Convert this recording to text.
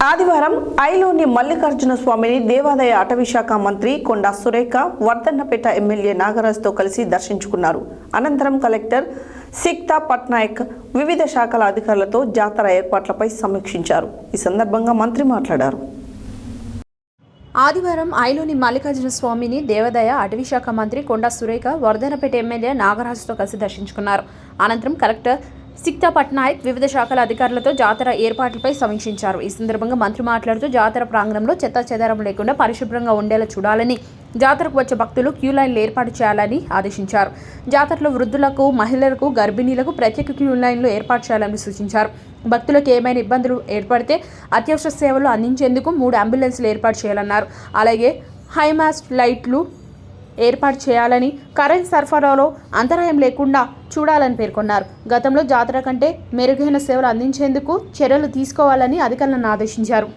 ఆదివారం ఐలోని మల్లికార్జున స్వామిని దేవాదాయ అటవీ శాఖ మంత్రి కొండా సురేఖ వర్ధన్నపేట ఎమ్మెల్యే నాగరాజుతో కలిసి దర్శించుకున్నారు. అనంతరం కలెక్టర్ సిక్తా పట్నాయక్ వివిధ శాఖల అధికారులతో జాతర ఏర్పాట్లపై సమీక్షించారు. ఈ సందర్భంగా మంత్రి మాట్లాడారు. ఆదివారం ఐలోని మల్లికార్జున స్వామిని దేవాదాయ అటవీ శాఖ మంత్రి కొండా సురేఖ వర్ధన్నపేట ఎమ్మెల్యే నాగరాజుతో కలిసి దర్శించుకున్నారు. అనంతరం కలెక్టర్ సిక్తా పట్నాయక్ వివిధ శాఖల అధికారులతో జాతర ఏర్పాట్లపై సమీక్షించారు. ఈ సందర్భంగా మంత్రి మాట్లాడుతూ జాతర ప్రాంగణంలో చెత్తా చెదారం లేకుండా పరిశుభ్రంగా ఉండేలా చూడాలని, జాతరకు వచ్చే భక్తులు క్యూ లైన్లు ఏర్పాటు చేయాలని ఆదేశించారు. జాతరలో వృద్ధులకు, మహిళలకు, గర్భిణీలకు ప్రత్యేక క్యూ లైన్లు ఏర్పాటు చేయాలని సూచించారు. భక్తులకు ఏమైనా ఇబ్బందులు ఏర్పడితే అత్యవసర సేవలు అందించేందుకు 3 అంబులెన్స్లు ఏర్పాటు చేయాలన్నారు. అలాగే హైమాస్ట్ లైట్లు ఏర్పాటు చేయాలని, కరెంట్ సరఫరాలో అంతరాయం లేకుండా చూడాలని పేర్కొన్నారు. గతంలో జాతర కంటే మెరుగైన సేవలు అందించేందుకు చర్యలు తీసుకోవాలని అధికారులను ఆదేశించారు.